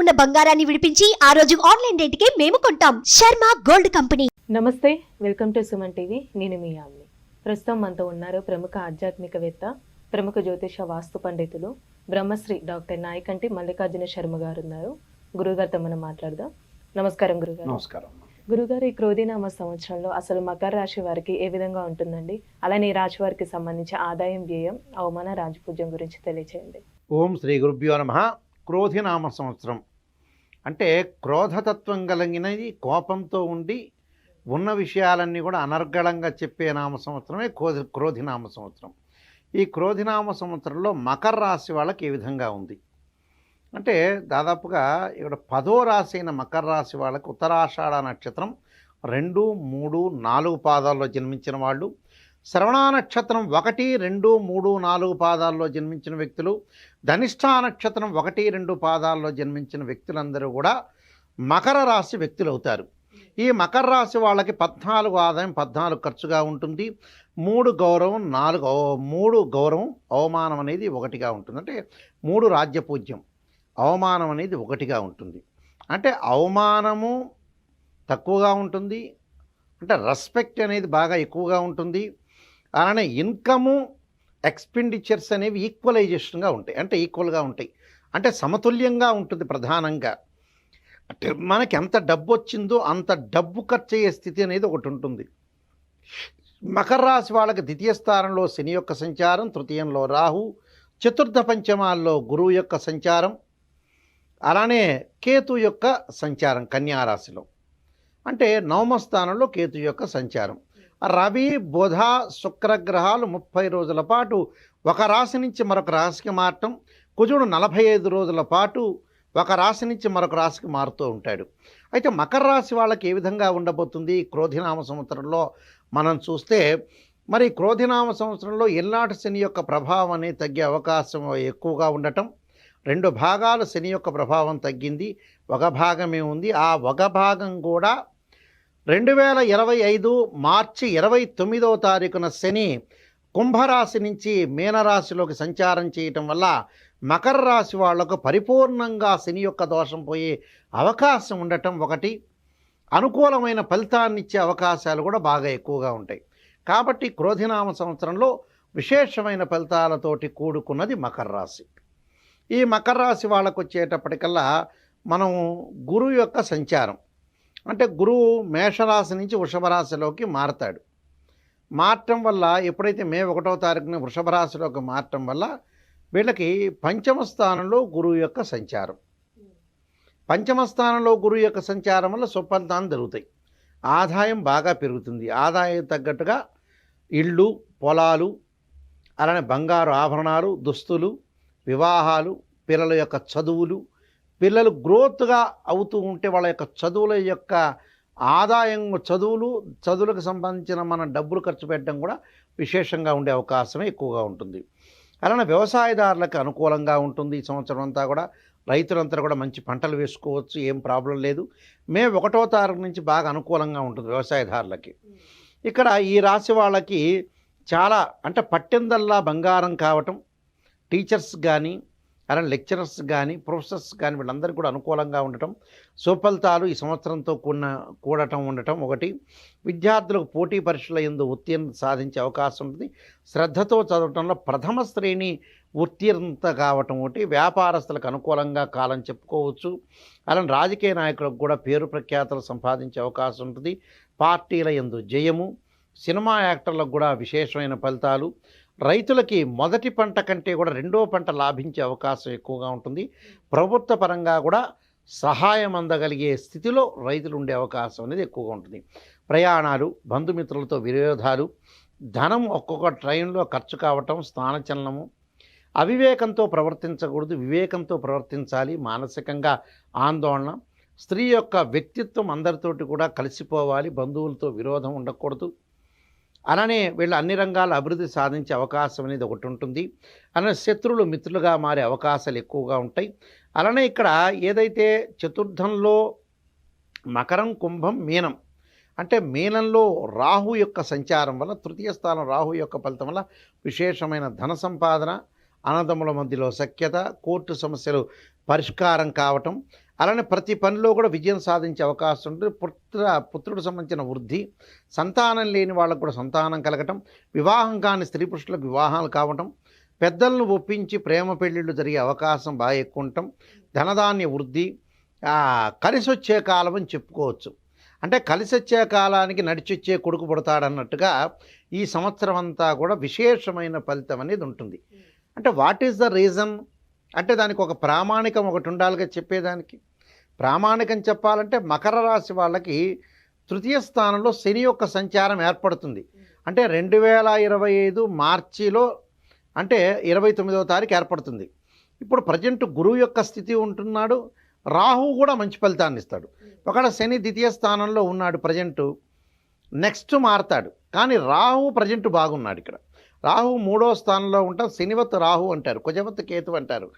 ఉన్న బంగారాన్ని విడిపించి ఆ రోజు ఆన్లైన్ రేటుకే మేము కొంటాం. Sharma gold company. నమస్తే, వెల్కమ్ టు సుమన్ టీవీ. నేను మీ ఆమ్ని. ప్రస్తుతం మనతో ఉన్నారు ప్రముఖ ఆధ్యాత్మికవేత్త, ప్రముఖ జ్యోతిష వాస్తు పండితులు బ్రహ్మశ్రీ డాక్టర్ నాయకంటి మల్లికార్జున శర్మ గారు ఉన్నారు. గురుగారితో మనం మాట్లాడదాం. నమస్కారం గురుగారు. నమస్కారం. గురుగారు, ఈ క్రోధినామ సంవత్సరంలో అసలు మకర రాశి వారికి ఏ విధంగా ఉంటుందండి? అలానే ఈ రాశి వారికి సంబంధించి ఆదాయం, వ్యయం, అవమాన, రాజపూజ్యం గురించి తెలియచేయండి. ఓం శ్రీ గురుభ్యో నమః. క్రోధినామ సంవత్సరం అంటే క్రోధతత్వం కలిగినది, కోపంతో ఉండి ఉన్న విషయాలన్నీ కూడా అనర్గళంగా చెప్పే నామ సంవత్సరమే క్రోధినామ సంవత్సరం. ఈ క్రోధినామ సంవత్సరంలో మకర రాశి వాళ్ళకి ఏ విధంగా ఉంది అంటే, దాదాపుగా ఇక్కడ 10వ రాశి అయిన మకర రాశి వాళ్ళకి ఉత్తరాషాఢ నక్షత్రం 2, 3, 4 పాదాల్లో జన్మించిన వాళ్ళు, శ్రవణ నక్షత్రం 1, 2, 3, 4 పాదాల్లో జన్మించిన వ్యక్తులు, ధనిష్ఠా నక్షత్రం 1, 2 పాదాల్లో జన్మించిన వ్యక్తులందరూ కూడా మకర రాశి వ్యక్తులు అవుతారు. ఈ మకర రాశి వాళ్ళకి 14 ఆదాయం, 14 ఖర్చుగా ఉంటుంది. 3 గౌరవం, 3 గౌరవం, అవమానం అనేది 1గా ఉంటుంది. అంటే 3 రాజ్యపూజ్యం, అవమానం అనేది 1గా ఉంటుంది. అంటే అవమానము తక్కువగా ఉంటుంది, అంటే రెస్పెక్ట్ అనేది బాగా ఎక్కువగా ఉంటుంది. అలానే ఇన్కము, ఎక్స్పెండిచర్స్ అనేవి ఈక్వలైజేషన్గా ఉంటాయి, అంటే ఈక్వల్గా ఉంటాయి, అంటే సమతుల్యంగా ఉంటుంది. ప్రధానంగా అంటే మనకి ఎంత డబ్బు వచ్చిందో అంత డబ్బు ఖర్చు అయ్యే స్థితి అనేది ఒకటి ఉంటుంది. మకర రాశి వాళ్ళకి ద్వితీయ స్థానంలో శని యొక్క సంచారం, తృతీయంలో రాహు, చతుర్థ పంచమాల్లో గురువు యొక్క సంచారం, అలానే కేతు యొక్క సంచారం కన్యారాశిలో, అంటే నవమ స్థానంలో కేతు యొక్క సంచారం. రవి, బుధ, శుక్రగ్రహాలు 30 రోజుల పాటు ఒక రాశి నుంచి మరొక రాశికి మారటం, కుజుడు 45 రోజుల పాటు ఒక రాశి నుంచి మరొక రాశికి మారుతూ ఉంటాడు. అయితే మకర రాశి వాళ్ళకి ఏ విధంగా ఉండబోతుంది క్రోధినామ సంవత్సరంలో మనం చూస్తే, మరి క్రోధినామ సంవత్సరంలో ఎల్నాటి శని యొక్క ప్రభావం అనేది తగ్గే అవకాశం ఎక్కువగా ఉండటం. 2 భాగాలు శని యొక్క ప్రభావం తగ్గింది, ఒక భాగమే ఉంది. ఆ ఒక భాగం కూడా 2025 మార్చి 29వ తారీఖున శని కుంభరాశి నుంచి మీనరాశిలోకి సంచారం చేయటం వల్ల మకర రాశి వాళ్లకు పరిపూర్ణంగా శని యొక్క దోషం పోయే అవకాశం ఉండటం ఒకటి, అనుకూలమైన ఫలితాన్ని ఇచ్చే అవకాశాలు కూడా బాగా ఎక్కువగా ఉంటాయి. కాబట్టి క్రోధినామ సంవత్సరంలో విశేషమైన ఫలితాలతోటి కూడుకున్నది మకర రాశి. ఈ మకర రాశి వాళ్ళకు వచ్చేటప్పటికల్లా మనం గురువు యొక్క సంచారం, అంటే గురువు మేషరాశి నుంచి వృషభ రాశిలోకి మారతాడు. మారటం వల్ల ఎప్పుడైతే మే 1వ తారీఖున వృషభ రాశిలోకి మారటం వల్ల వీళ్ళకి పంచమ స్థానంలో గురువు యొక్క సంచారం, పంచమ స్థానంలో గురువు యొక్క సంచారం వల్ల సుఫలితాలు జరుగుతాయి. ఆదాయం బాగా పెరుగుతుంది, ఆదాయం తగ్గట్టుగా ఇళ్ళు, పొలాలు, అలానే బంగారు ఆభరణాలు, దుస్తులు, వివాహాలు, పిల్లల యొక్క చదువులు, పిల్లలు గ్రోత్గా అవుతూ ఉంటే వాళ్ళ యొక్క చదువుల యొక్క ఆదాయం, చదువులకు సంబంధించిన మన డబ్బులు ఖర్చు పెట్టడం కూడా విశేషంగా ఉండే అవకాశమే ఎక్కువగా ఉంటుంది. అలానే వ్యవసాయదారులకు అనుకూలంగా ఉంటుంది. ఈ సంవత్సరం అంతా కూడా రైతులంతా కూడా మంచి పంటలు వేసుకోవచ్చు, ఏం ప్రాబ్లం లేదు. మే 1వ తారీఖు నుంచి బాగా అనుకూలంగా ఉంటుంది వ్యవసాయదారులకి. ఇక్కడ ఈ రాశి వాళ్ళకి చాలా, అంటే పట్టిందల్లా బంగారం కావటం, టీచర్స్ కానీ, అలానే లెక్చరర్స్ కానీ, ప్రొఫెసర్స్ కానీ వీళ్ళందరికీ కూడా అనుకూలంగా ఉండటం, సుఫలితాలు ఈ సంవత్సరంతో కూడటం ఉండటం ఒకటి. విద్యార్థులకు పోటీ పరీక్షల యందు ఉత్తీర్ణత సాధించే అవకాశం ఉంటుంది. శ్రద్ధతో చదవటంలో ప్రథమ శ్రేణి ఉత్తీర్ణత కావటం ఒకటి. వ్యాపారస్తులకు అనుకూలంగా కాలం చెప్పుకోవచ్చు. అలానే రాజకీయ నాయకులకు కూడా పేరు ప్రఖ్యాతలు సంపాదించే అవకాశం ఉంటుంది. పార్టీల యందు జయము, సినిమా యాక్టర్లకు కూడా విశేషమైన ఫలితాలు. రైతులకి మొదటి పంట కంటే కూడా 2వ పంట లాభించే అవకాశం ఎక్కువగా ఉంటుంది. ప్రభుత్వ పరంగా కూడా సహాయం అందగలిగే స్థితిలో రైతులు ఉండే అవకాశం అనేది ఎక్కువగా ఉంటుంది. ప్రయాణాలు, బంధుమిత్రులతో విరోధాలు, ధనం ఒక్కొక్క ట్రైన్లో ఖర్చు కావటం, స్థానచలనము, అవివేకంతో ప్రవర్తించకూడదు, వివేకంతో ప్రవర్తించాలి. మానసికంగా ఆందోళన, స్త్రీ యొక్క వ్యక్తిత్వం అందరితోటి కూడా కలిసిపోవాలి, బంధువులతో విరోధం ఉండకూడదు. అలానే వీళ్ళు అన్ని రంగాల అభివృద్ధి సాధించే అవకాశం అనేది ఒకటి ఉంటుంది. అలానే శత్రువులు మిత్రులుగా మారే అవకాశాలు ఎక్కువగా ఉంటాయి. అలానే ఇక్కడ ఏదైతే చతుర్థంలో మకరం, కుంభం, మీనం, అంటే మీనంలో రాహు యొక్క సంచారం వల్ల, తృతీయ స్థానం రాహు యొక్క ఫలితం వల్ల విశేషమైన ధన సంపాదన, అన్నదమ్ముల మధ్యలో సఖ్యత, కోర్టు సమస్యలు పరిష్కారం కావటం, అలానే ప్రతి పనిలో కూడా విజయం సాధించే అవకాశం ఉంటుంది. పుత్రుడు సంబంధించిన వృద్ధి, సంతానం లేని వాళ్ళకు కూడా సంతానం కలగటం, వివాహం కాని స్త్రీ పురుషులకు వివాహాలు కావటం, పెద్దలను ఒప్పించి ప్రేమ పెళ్ళిళ్ళు జరిగే అవకాశం బాగా ఎక్కువ ఉండటం, ధనధాన్య వృద్ధి, కలిసి వచ్చే కాలం అని చెప్పుకోవచ్చు. అంటే కలిసి వచ్చే కాలానికి నడిచొచ్చే కొడుకు పుడతాడన్నట్టుగా ఈ సంవత్సరం అంతా కూడా విశేషమైన ఫలితం అనేది ఉంటుంది. అంటే వాట్ ఈస్ ద రీజన్ అంటే దానికి ఒక ప్రామాణికం ఒకటి ఉండాలిగా చెప్పేదానికి. ప్రామాణికం చెప్పాలంటే మకర రాశి వాళ్ళకి తృతీయ స్థానంలో శని యొక్క సంచారం ఏర్పడుతుంది. అంటే 2025 మార్చిలో అంటే 29వ తారీఖు ఏర్పడుతుంది. ఇప్పుడు ప్రజెంట్ గురువు యొక్క స్థితి ఉంటున్నాడు, రాహు కూడా మంచి ఫలితాన్ని ఇస్తాడు. ఒకవేళ శని ద్వితీయ స్థానంలో ఉన్నాడు ప్రజెంటు, నెక్స్ట్ మారతాడు. కానీ రాహు ప్రజెంట్ బాగున్నాడు. ఇక్కడ రాహు 3వ స్థానంలో ఉంటాం, శనివత్ రాహు అంటారు, కుజవత్ కేతు అంటారు.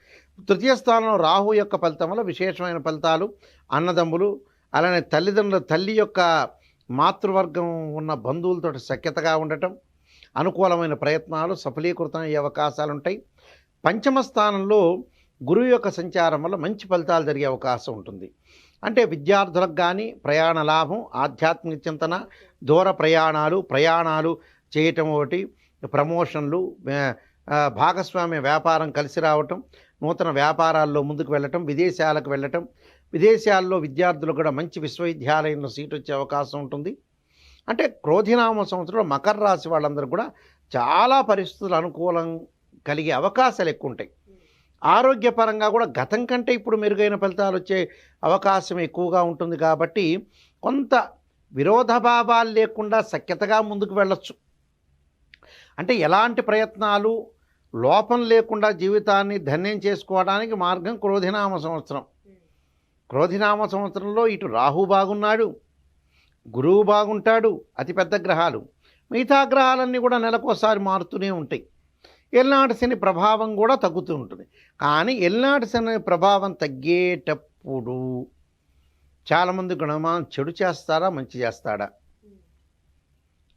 తృతీయ స్థానంలో రాహు యొక్క ఫలితం వల్ల విశేషమైన ఫలితాలు, అన్నదమ్ములు అలానే తల్లి యొక్క మాతృవర్గం ఉన్న బంధువులతో సఖ్యతగా ఉండటం, అనుకూలమైన ప్రయత్నాలు సఫలీకృతం అయ్యే అవకాశాలు ఉంటాయి. పంచమ స్థానంలో గురువు యొక్క సంచారం వల్ల మంచి ఫలితాలు జరిగే అవకాశం ఉంటుంది. అంటే విద్యార్థులకు కానీ ప్రయాణ లాభం, ఆధ్యాత్మిక చింతన, దూర ప్రయాణాలు చేయటం, ఒకటి ప్రమోషన్లు, భాగస్వామ్య వ్యాపారం కలిసి రావటం, నూతన వ్యాపారాల్లో ముందుకు వెళ్ళటం, విదేశాలకు వెళ్ళటం, విదేశాల్లో విద్యార్థులు కూడా మంచి విశ్వవిద్యాలయంలో సీటు వచ్చే అవకాశం ఉంటుంది. అంటే క్రోధినామ సంవత్సరంలో మకర రాశి వాళ్ళందరూ కూడా చాలా పరిస్థితులు అనుకూలం కలిగే అవకాశాలు ఎక్కువ ఉంటాయి. ఆరోగ్యపరంగా కూడా గతం కంటే ఇప్పుడు మెరుగైన ఫలితాలు వచ్చే అవకాశం ఎక్కువగా ఉంటుంది. కాబట్టి కొంత విరోధభావాలు లేకుండా సఖ్యతగా ముందుకు వెళ్ళొచ్చు. అంటే ఎలాంటి ప్రయత్నాలు లోపం లేకుండా జీవితాన్ని ధన్యం చేసుకోవడానికి మార్గం క్రోధినామ సంవత్సరం. క్రోధినామ సంవత్సరంలో ఇటు రాహు బాగున్నాడు, గురువు బాగుంటాడు, అతిపెద్ద గ్రహాలు. మిగతా గ్రహాలన్నీ కూడా నెలకోసారి మారుతూనే ఉంటాయి. ఎల్నాటి శని ప్రభావం కూడా తగ్గుతూ ఉంటుంది. కానీ ఎల్నాటి శని ప్రభావం తగ్గేటప్పుడు చాలామంది గుణమానం చెడు చేస్తారా మంచి చేస్తాడా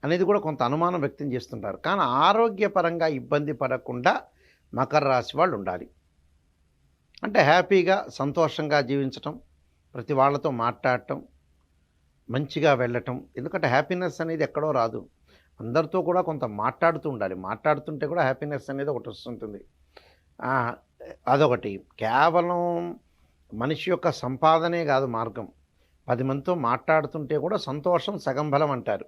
అనేది కూడా కొంత అనుమానం వ్యక్తం చేస్తుంటారు. కానీ ఆరోగ్యపరంగా ఇబ్బంది పడకుండా మకర రాశి వాళ్ళు ఉండాలి. అంటే హ్యాపీగా సంతోషంగా జీవించటం, ప్రతి వాళ్ళతో మాట్లాడటం, మంచిగా వెళ్ళటం. ఎందుకంటే హ్యాపీనెస్ అనేది ఎక్కడో రాదు, అందరితో కూడా కొంత మాట్లాడుతూ ఉండాలి. మాట్లాడుతుంటే కూడా హ్యాపీనెస్ అనేది ఒకటి వస్తుంటుంది. అదొకటి. కేవలం మనిషి యొక్క సంపాదనే కాదు మార్గం, 10 మందితో మాట్లాడుతుంటే కూడా సంతోషం సగం బలం అంటారు.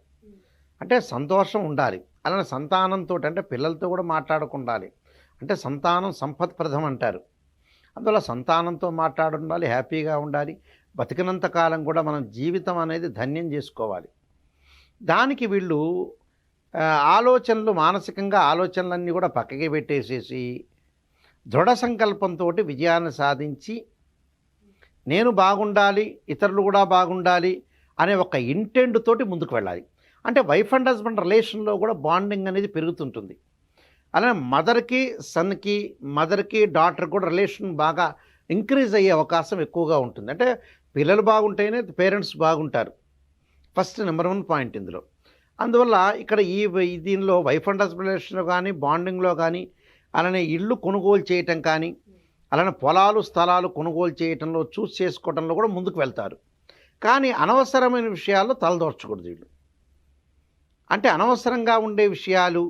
అంటే సంతోషం ఉండాలి. అలానే సంతానంతో అంటే పిల్లలతో కూడా మాట్లాడుకుండాలి. అంటే సంతానం సంపత్ప్రదం అంటారు. అందువల్ల సంతానంతో మాట్లాడుండాలి, హ్యాపీగా ఉండాలి. బతికినంత కాలం కూడా మనం జీవితం అనేది ధన్యం చేసుకోవాలి. దానికి వీళ్ళు మానసికంగా ఆలోచనలన్నీ కూడా పక్కకి పెట్టేసేసి దృఢ సంకల్పంతో విజయాన్ని సాధించి నేను బాగుండాలి, ఇతరులు కూడా బాగుండాలి అనే ఒక ఇంటెంట్ తోటి ముందుకు వెళ్ళాలి. అంటే వైఫ్ అండ్ హస్బెండ్ రిలేషన్లో కూడా బాండింగ్ అనేది పెరుగుతుంటుంది. అలానే మదర్కి సన్కి, మదర్కి డాటర్ కూడా రిలేషన్ బాగా ఇంక్రీజ్ అయ్యే అవకాశం ఎక్కువగా ఉంటుంది. అంటే పిల్లలు బాగుంటేనే పేరెంట్స్ బాగుంటారు. ఫస్ట్ నెంబర్ 1 పాయింట్ ఇందులో. అందువల్ల ఇక్కడ దీనిలో వైఫ్ అండ్ హస్బెండ్ రిలేషన్లో కానీ, బాండింగ్లో కానీ, అలానే ఇళ్ళు కొనుగోలు చేయటం కానీ, అలానే పొలాలు స్థలాలు కొనుగోలు చేయటంలో చూస్ చేసుకోవడంలో కూడా ముందుకు వెళ్తారు. కానీ అనవసరమైన విషయాల్లో తలదోర్చకూడదు వీళ్ళు. అంటే అనవసరంగా ఉండే విషయాలు,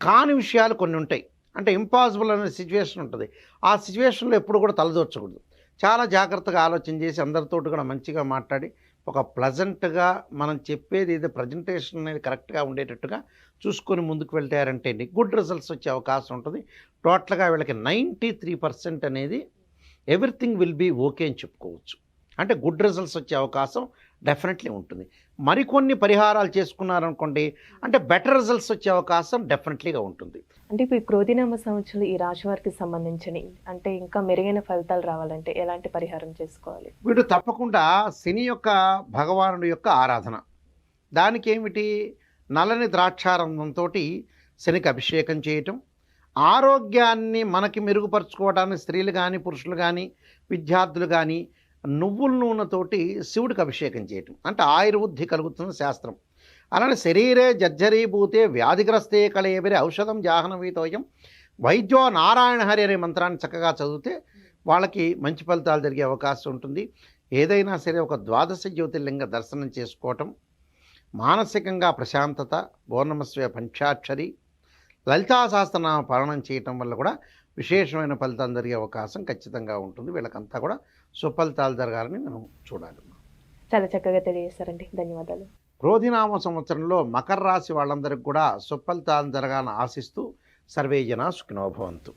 కాని విషయాలు కొన్ని ఉంటాయి. అంటే ఇంపాసిబుల్ అనే సిచ్యువేషన్ ఉంటుంది. ఆ సిచ్యువేషన్లో ఎప్పుడు కూడా తలదోర్చకూడదు. చాలా జాగ్రత్తగా ఆలోచన చేసి అందరితో కూడా మంచిగా మాట్లాడి ఒక ప్లజెంట్గా మనం చెప్పేది ఏదో ప్రజెంటేషన్ అనేది కరెక్ట్గా ఉండేటట్టుగా చూసుకొని ముందుకు వెళ్తారంటే గుడ్ రిజల్ట్స్ వచ్చే అవకాశం ఉంటుంది. టోటల్గా వీళ్ళకి 93% అనేది ఎవ్రీథింగ్ విల్ బీ ఓకే అని చెప్పుకోవచ్చు. అంటే గుడ్ రిజల్ట్స్ వచ్చే అవకాశం డెఫినెట్లీ ఉంటుంది. మరికొన్ని పరిహారాలు చేసుకున్నారనుకోండి అంటే బెటర్ రిజల్ట్స్ వచ్చే అవకాశం డెఫినెట్లీగా ఉంటుంది. అంటే ఇప్పుడు ఈ క్రోధినామ సంవత్సరం ఈ రాశి వారికి సంబంధించిన అంటే ఇంకా మెరుగైన ఫలితాలు రావాలంటే ఎలాంటి పరిహారం చేసుకోవాలి? వీడు తప్పకుండా శని యొక్క భగవానుడి యొక్క ఆరాధన. దానికి ఏమిటి, నల్లని ద్రాక్షారంధంతో శనికి అభిషేకం చేయటం, ఆరోగ్యాన్ని మనకి మెరుగుపరుచుకోవడానికి స్త్రీలు కానీ పురుషులు కానీ విద్యార్థులు కానీ నువ్వుల నూనెతోటి శివుడికి అభిషేకం చేయటం. అంటే ఆయుర్వృద్ధి కలుగుతున్న శాస్త్రం. అలానే శరీరే జర్జరీభూతే వ్యాధిగ్రస్తే కళేబరి ఔషధం జాహ్నవీతోయం వైద్యో నారాయణ హరి అనే మంత్రాన్ని చక్కగా చదివితే వాళ్ళకి మంచి ఫలితాలు జరిగే అవకాశం ఉంటుంది. ఏదైనా సరే ఒక ద్వాదశ జ్యోతిర్లింగ దర్శనం చేసుకోవటం, మానసికంగా ప్రశాంతత, ఓర్ణమస్వ పంచాక్షరి, లలితా సహస్రనామ పాలనం చేయటం వల్ల కూడా విశేషమైన ఫలితాలు జరిగే అవకాశం ఖచ్చితంగా ఉంటుంది. వీళ్ళకంతా కూడా సుఫలితాలు జరగాలని మనం చూడాలి. చాలా చక్కగా తెలియజేస్తారండి. ధన్యవాదాలు. క్రోధినామ సంవత్సరంలో మకర రాశి వాళ్ళందరికీ కూడా సుఫలితాలు జరగాలని ఆశిస్తూ సర్వే జనా సుఖినో భవంతు.